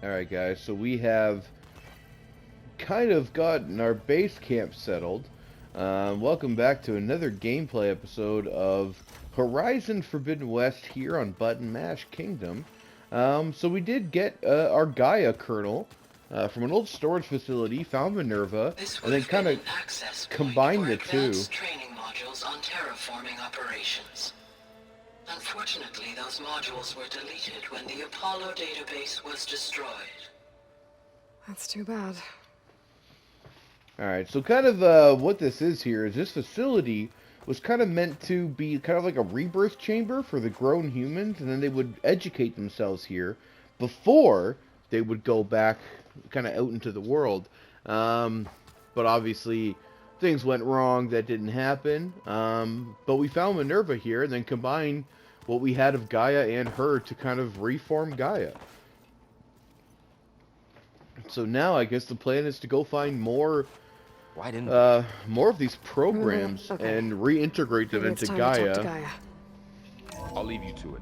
Alright guys, so we have kind of gotten our base camp settled. Welcome back to another gameplay episode of Horizon Forbidden West here on Button Mash Kingdom. So we did get our GAIA kernel from an old storage facility, found Minerva, and then kind of combined the two. Training modules on terraforming operations. Unfortunately, those modules were deleted when the Apollo database was destroyed. That's too bad. Alright, so kind of what this is here is this facility was kind of meant to be kind of like a rebirth chamber for the grown humans, and then they would educate themselves here before they would go back kind of out into the world. But obviously things went wrong, that didn't happen. But we found Minerva here and then combined what we had of GAIA and her to kind of reform GAIA. So now I guess the plan is to go find more more of these programs and reintegrate them into GAIA. I'll leave you to it.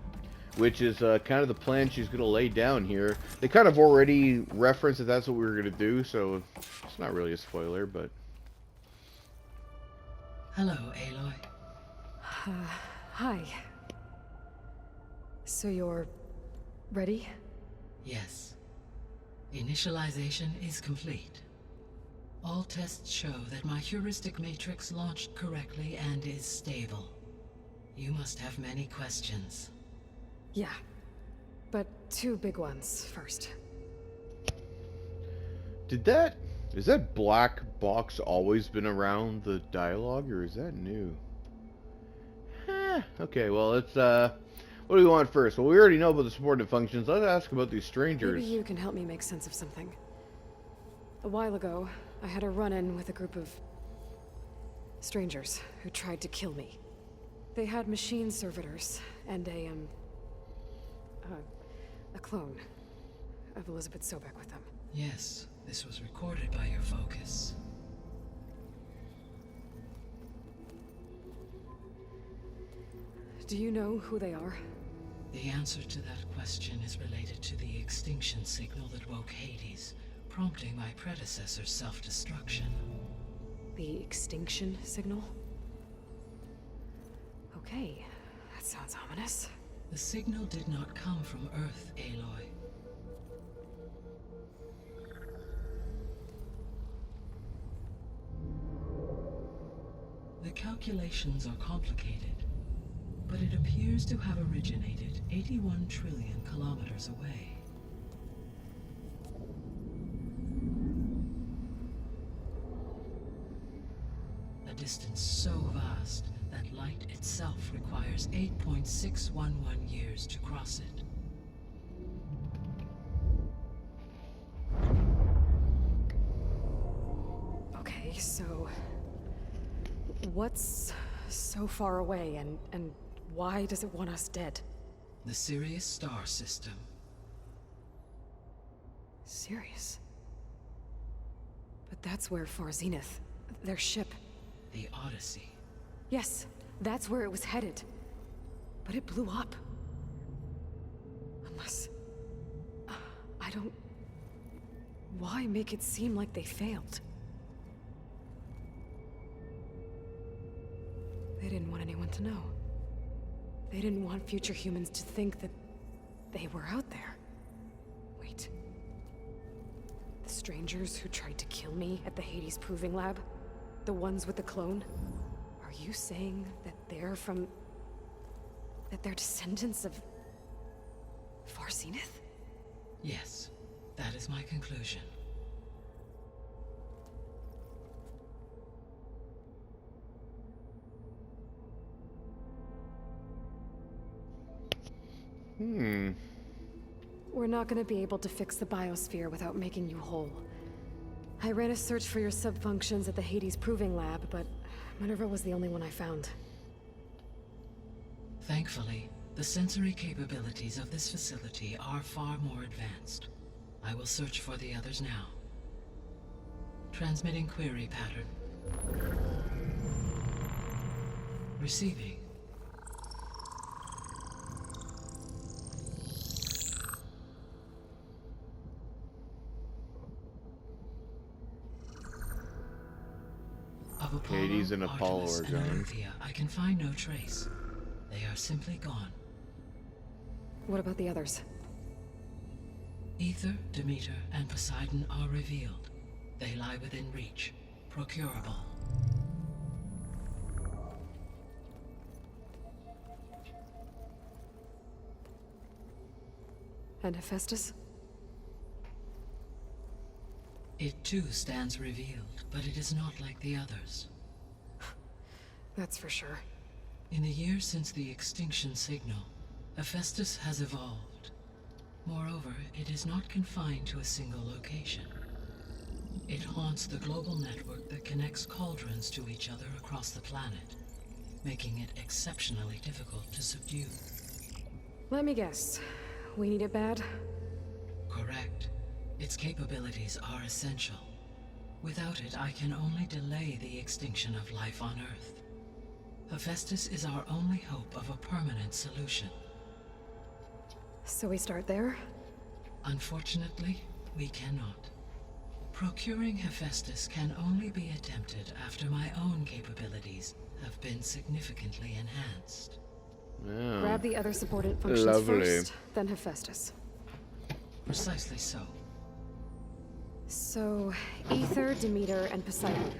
Which is kind of the plan she's going to lay down here. They kind of already referenced that that's what we were going to do, so it's not really a spoiler, but... Hello, Aloy. Hi. So you're ready? Yes. Initialization is complete. All tests show that my heuristic matrix launched correctly and is stable. You must have many questions. Yeah. But two big ones first. Is that black box always been around the dialogue, or is that new? Okay, well, let's, what do we want first? Well, we already know about the subordinate functions. Let's ask about these strangers. Maybe you can help me make sense of something. A while ago, I had a run-in with a group of strangers who tried to kill me. They had machine servitors and a clone of Elizabeth Sobek with them. Yes, this was recorded by your focus. Do you know who they are? The answer to that question is related to the extinction signal that woke Hades, prompting my predecessor's self-destruction. The extinction signal? Okay, that sounds ominous. The signal did not come from Earth, Aloy. The calculations are complicated, but it appears to have originated 81 trillion kilometers away. A distance so vast that light itself requires 8.611 years to cross it. Okay, so... what's so far away, and why does it want us dead? The Sirius star system. Sirius? But that's where Far Zenith, their ship... The Odyssey. Yes, that's where it was headed. But it blew up. Unless... I don't... Why make it seem like they failed? They didn't want anyone to know. They didn't want future humans to think that they were out there. Wait. The strangers who tried to kill me at the Hades Proving Lab? The ones with the clone? Are you saying that they're from... that they're descendants of... Far Zenith? Yes, that is my conclusion. We're not gonna be able to fix the biosphere without making you whole. I ran a search for your subfunctions at the Hades Proving Lab, but Minerva was the only one I found. Thankfully, the sensory capabilities of this facility are far more advanced. I will search for the others now. Transmitting query pattern. Receiving. Of Apollo, Hades and Apollo Artemis, are and gone. Olympia, I can find no trace. They are simply gone. What about the others? Ether, Demeter, and Poseidon are revealed. They lie within reach, procurable. And Hephaestus? It too stands revealed, but it is not like the others. That's for sure. In the years since the extinction signal, Hephaestus has evolved. Moreover, it is not confined to a single location. It haunts the global network that connects cauldrons to each other across the planet, making it exceptionally difficult to subdue. Let me guess. We need it bad? Correct. Its capabilities are essential. Without it, I can only delay the extinction of life on Earth. Hephaestus is our only hope of a permanent solution. So we start there? Unfortunately, we cannot. Procuring Hephaestus can only be attempted after my own capabilities have been significantly enhanced. Yeah. Grab the other subordinate functions Lovely. first, then Hephaestus. Precisely so. So, Ether, Demeter, and Poseidon.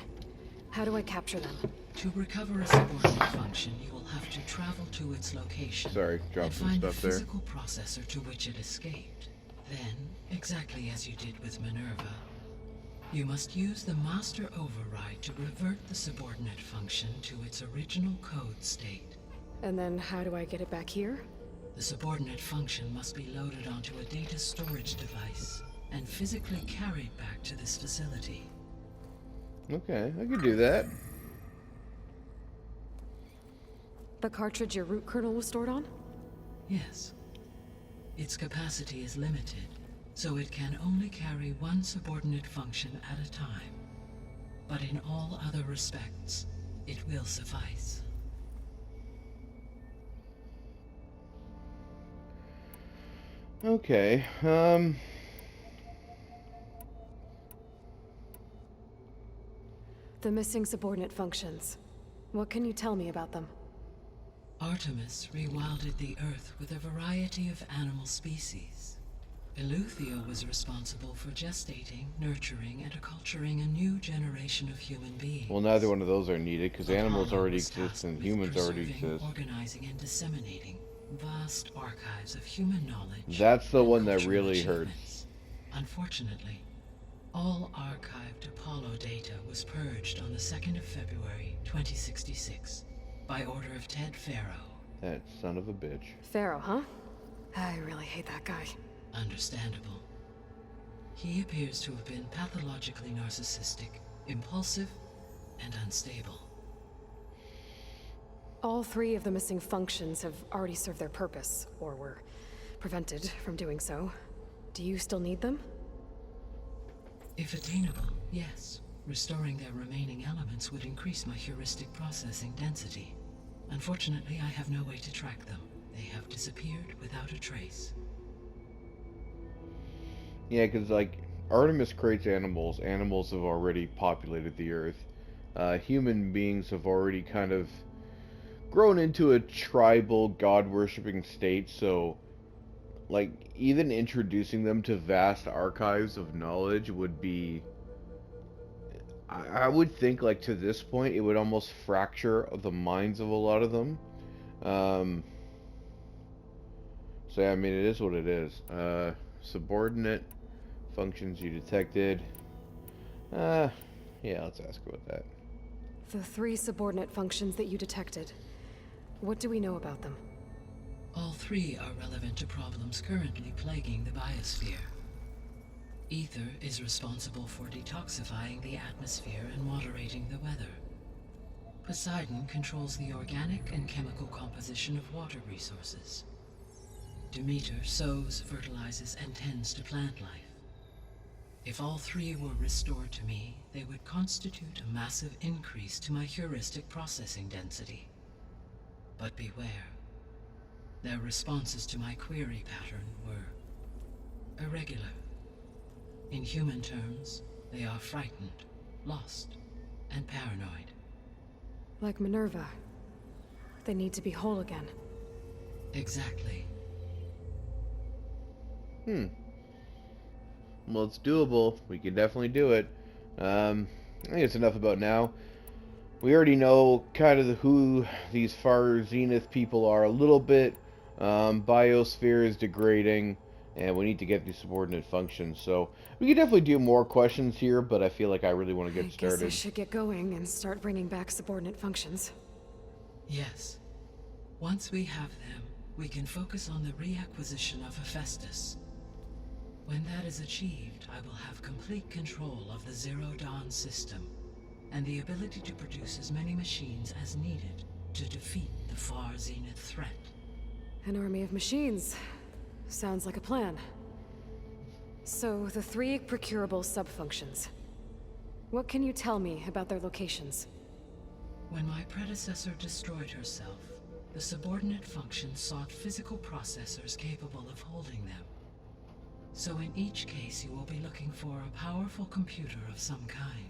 How do I capture them? To recover a subordinate function, you will have to travel to its location. Sorry, and dropped some find stuff the there. physical processor to which it escaped. Then, exactly as you did with Minerva, you must use the master override to revert the subordinate function to its original code state. And then how do I get it back here? The subordinate function must be loaded onto a data storage device and physically carried back to this facility. Okay, I can do that. The cartridge your root kernel was stored on? Yes. Its capacity is limited, so it can only carry one subordinate function at a time. But in all other respects, it will suffice. Okay, The missing subordinate functions. What can you tell me about them? Artemis rewilded the Earth with a variety of animal species. Eleuthia was responsible for gestating, nurturing, and acculturating a new generation of human beings. well, neither one of those are needed because animals Apollo already was exist tasked and with humans already preserving, exist. organizing, and disseminating vast archives of human knowledge. That's the and one that cultural really achievements. Unfortunately, all archived Apollo data was purged on the 2nd of February, 2066, by order of Ted Farrow. That son of a bitch. Pharaoh, huh? I really hate that guy. Understandable. He appears to have been pathologically narcissistic, impulsive, and unstable. All three of the missing functions have already served their purpose, or were prevented from doing so. Do you still need them? If attainable, yes. Restoring their remaining elements would increase my heuristic processing density. Unfortunately, I have no way to track them. They have disappeared without a trace. Yeah, because, like, Artemis creates animals. Animals have already populated the Earth. Human beings have already kind of grown into a tribal, god-worshipping state, so, like, even introducing them to vast archives of knowledge would be... I would think, like, to this point, it would almost fracture the minds of a lot of them. So, yeah, I mean, it is what it is. Subordinate functions you detected. Yeah, let's ask about that. The three subordinate functions that you detected. What do we know about them? All three are relevant to problems currently plaguing the biosphere. Ether is responsible for detoxifying the atmosphere and moderating the weather. Poseidon controls the organic and chemical composition of water resources. Demeter sows, fertilizes, and tends to plant life. If all three were restored to me, they would constitute a massive increase to my heuristic processing density. But beware. Their responses to my query pattern were irregular. In human terms, they are frightened, lost, and paranoid. Like Minerva. They need to be whole again. Exactly. Well, it's doable. We can definitely do it. I think it's enough about now. We already know kind of who these far zenith people are a little bit. Biosphere is degrading, and we need to get these subordinate functions. So we can definitely do more questions here, but I feel like I really want to get I guess I started. should get going and start bringing back subordinate functions. Yes. Once we have them, we can focus on the reacquisition of Hephaestus. When that is achieved, I will have complete control of the Zero Dawn system, and the ability to produce as many machines as needed to defeat the far zenith threat. An army of machines. Sounds like a plan. So, the 3 procurable sub-functions. What can you tell me about their locations? When my predecessor destroyed herself, the subordinate functions sought physical processors capable of holding them. So in each case, you will be looking for a powerful computer of some kind.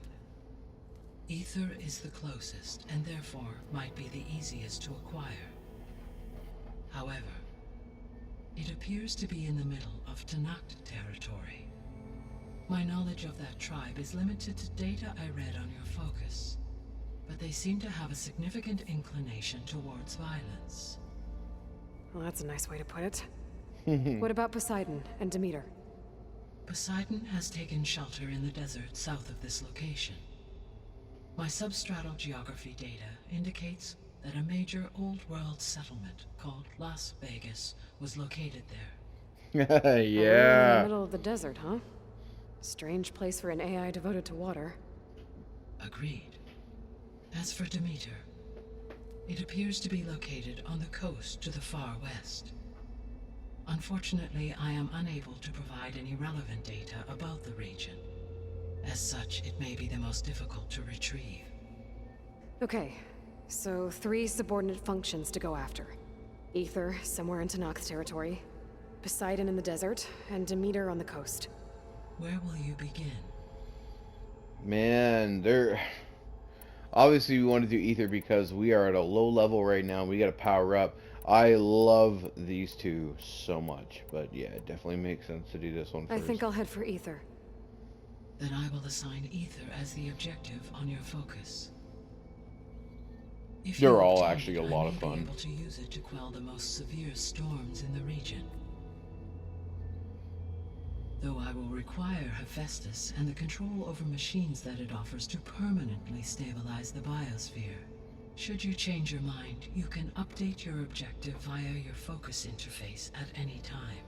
Ether is the closest, and therefore might be the easiest to acquire. However, it appears to be in the middle of Tanakh territory. My knowledge of that tribe is limited to data I read on your focus, but they seem to have a significant inclination towards violence. Well, that's a nice way to put it. What about Poseidon and Demeter? Poseidon has taken shelter in the desert south of this location. My substratal geography data indicates that a major old-world settlement called Las Vegas was located there. We're in the Yeah. middle of the desert, huh? Strange place for an AI devoted to water. Agreed. As for Demeter, it appears to be located on the coast to the far west. Unfortunately, I am unable to provide any relevant data about the region. As such, it may be the most difficult to retrieve. Okay, so 3 subordinate functions to go after. Ether, somewhere in Tanakh territory. Poseidon in the desert, and Demeter on the coast. Where will you begin? Man, they're... Obviously, we want to do Ether because we are at a low level right now. We got to power up. I love these two so much. But yeah, it definitely makes sense to do this one I first. think I'll head for Ether. Then I will assign Ether as the objective on your focus. If They're you all obtain actually it, a lot I of may fun. be able to use it to quell the most severe storms in the region. Though I will require Hephaestus and the control over machines that it offers to permanently stabilize the biosphere. Should you change your mind, you can update your objective via your focus interface at any time.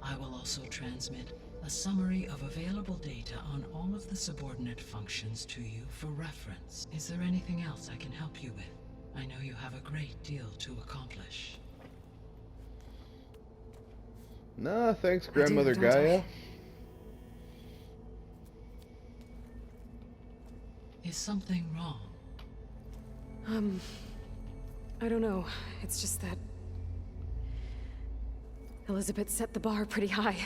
I will also transmit a summary of available data on all of the subordinate functions to you for reference. Is there anything else I can help you with? I know you have a great deal to accomplish. Nah, thanks, do, Grandmother don't I? Gaia. Is something wrong? I don't know. It's just that... Elizabeth set the bar pretty high.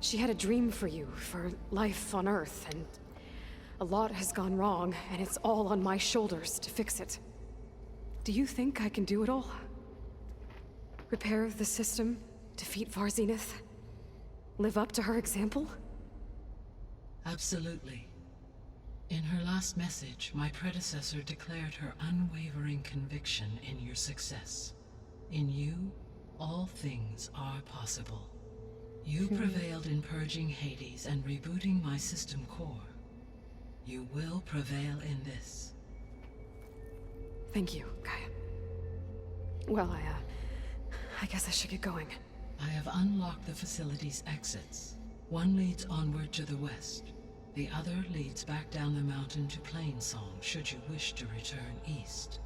She had a dream for you, for life on Earth, and... a lot has gone wrong, and it's all on my shoulders to fix it. Do you think I can do it all? Repair the system? Defeat Far Zenith? Live up to her example? Absolutely. In her last message, my predecessor declared her unwavering conviction in your success. In you, all things are possible. You prevailed in purging Hades and rebooting my system core. You will prevail in this. Thank you, Gaia. Well, I guess I should get going. I have unlocked the facility's exits. One leads onward to the west. The other leads back down the mountain to Plainsong, should you wish to return east.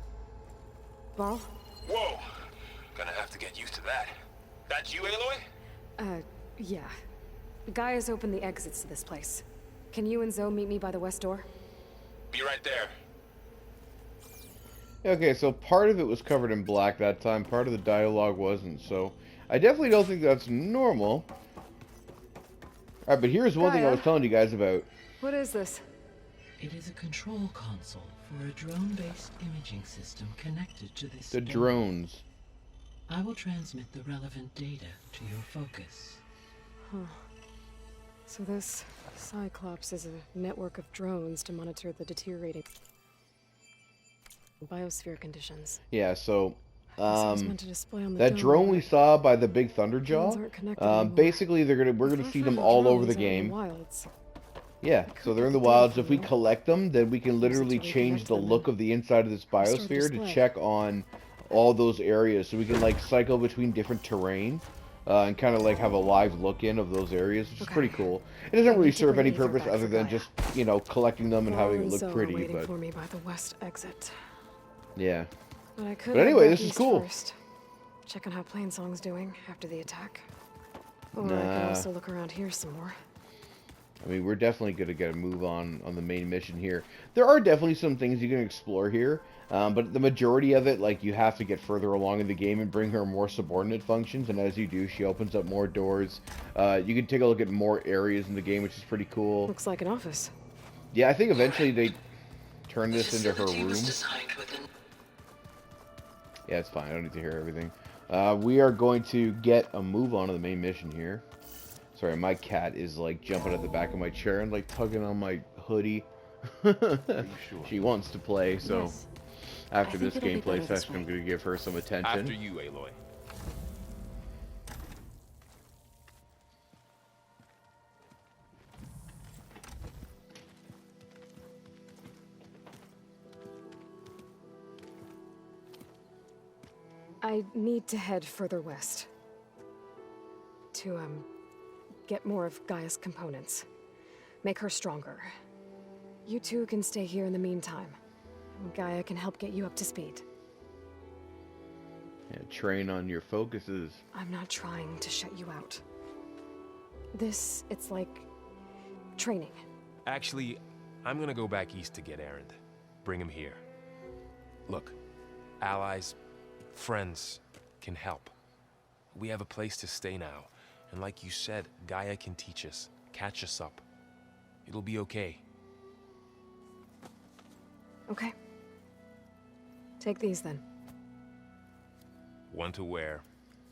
Varl? Whoa! Gonna have to get used to that. That's you, Aloy? Yeah. Gaia's opened the exits to this place. Can you and Zoe meet me by the west door? Be right there. Okay, so part of it was covered in black that time, part of the dialogue wasn't, so I definitely don't think that's normal. Alright, but here's one thing I Gaia? was telling you guys about. What is this? It is a control console for a drone-based imaging system connected to this The dome. drones. I will transmit the relevant data to your focus. Huh. So this Cyclops is a network of drones to monitor the deteriorating biosphere conditions. Yeah, so I guess it was meant to display on the that dome, drone we but saw by the big drones Thunderjaw, aren't connected anymore. basically we're gonna If I see them found all over the drones out in game. wilds, Yeah, could so they're get in the the data wilds. from If we them. collect them, then we can Use it literally to change reconnect the them look and of the inside of this restore the biosphere to display. check on all those areas. So we can like cycle between different terrain and kind of like have a live look in of those areas, which is pretty Okay. cool. It doesn't I really need to serve bring any Aether purpose back other for than Gaia. just, you know, collecting them and having it And look Zoe are pretty, waiting but for me by the west exit. yeah. But I could But anyway, head this back is east cool. First. Check on how Plainsong's doing after the attack. Or I could Nah. also look around here some more. I mean, we're definitely going to get a move on the main mission here. There are definitely some things you can explore here, but the majority of it, like, you have to get further along in the game and bring her more subordinate functions, and as you do, she opens up more doors. You can take a look at more areas in the game, which is pretty cool. Looks like an office. Yeah, I think eventually they turn this into her Facility room. was designed with an Yeah, it's fine. I don't need to hear everything. We are going to get a move on to the main mission here. Sorry, my cat is like jumping at the back of my chair and like tugging on my hoodie. She wants to play, so Yes. after I this think it'll be gameplay better this session, I'm way. going to give her some attention. After you, Aloy. I need to head further west. To, get more of Gaia's components. Make her stronger. You two can stay here in the meantime. Gaia can help get you up to speed. Yeah, train on your focuses. I'm not trying to shut you out. It's like training. Actually, I'm gonna go back east to get Erend. Bring him here. Look, allies, friends can help. We have a place to stay now, and like you said, Gaia can teach us, catch us up. It'll be okay. Okay. Take these then. One to wear,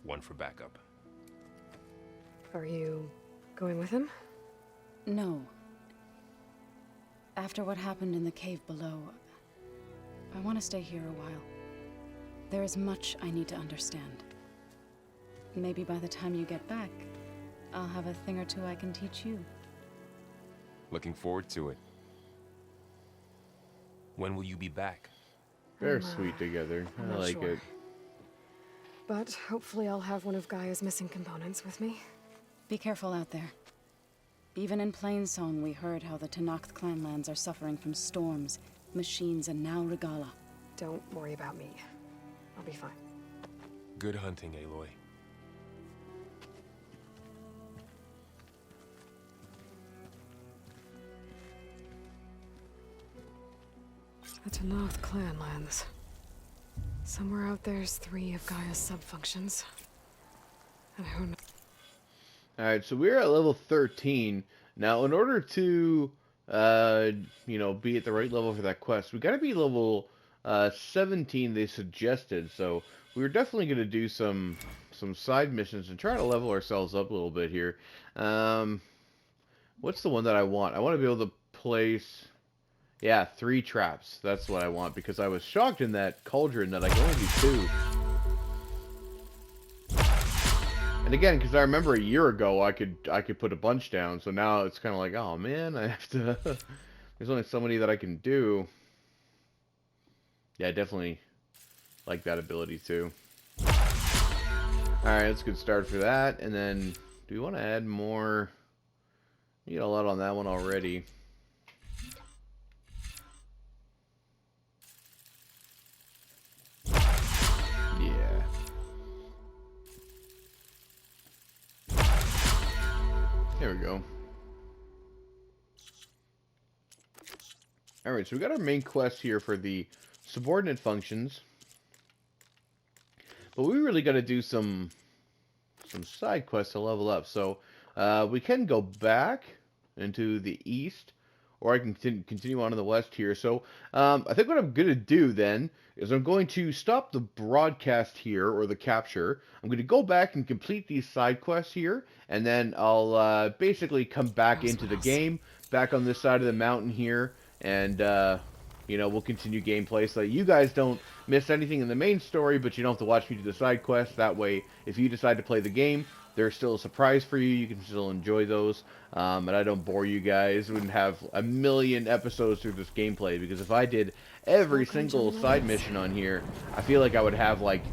one for backup. Are you going with him? No. After what happened in the cave below, I want to stay here a while. There is much I need to understand. Maybe by the time you get back, I'll have a thing or two I can teach you. Looking forward to it. When will you be back? They're I'm, sweet together. I'm I not like sure. it. But hopefully I'll have one of Gaia's missing components with me. Be careful out there. Even in Plainsong, we heard how the Tenakth clanlands are suffering from storms, machines, and now Regala. Don't worry about me. I'll be fine. Good hunting, Aloy. The Tenakth clanlands. Somewhere out there's 3 of Gaia's subfunctions. And who knows? Alright, so we're at level 13. Now, in order to, you know, be at the right level for that quest, we gotta be level 17, they suggested. So, we were definitely gonna do some side missions and try to level ourselves up a little bit here. What's the one that I want? I want to be able to place... Yeah, 3 traps. That's what I want, because I was shocked in that cauldron that I could only do 2. And again, because I remember a year ago I could put a bunch down, so now it's kind of like, oh man, I have to... There's only so many that I can do. Yeah, I definitely like that ability too. Alright, that's a good start for that. And then, do we want to add more? We got a lot on that one already. Yeah. There we go. Alright, so we got our main quest here for the subordinate functions. But we really got to do some side quests to level up. So we can go back into the east, or I can continue on to the west here. So I think what I'm going to do then is I'm going to stop the broadcast here, or the capture. I'm going to go back and complete these side quests here, and then I'll basically come back into the game, back on this side of the mountain here, and you know, we'll continue gameplay so that you guys don't miss anything in the main story, but you don't have to watch me do the side quests. That way, if you decide to play the game, there's still a surprise for you. You can still enjoy those, and I don't bore you guys. We wouldn't have a million episodes through this gameplay, because if I did every single side mission on here, I feel like I would have like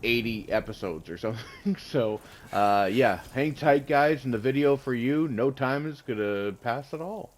80 episodes or something. So, yeah, hang tight, guys. In the video for you, no time is gonna pass at all.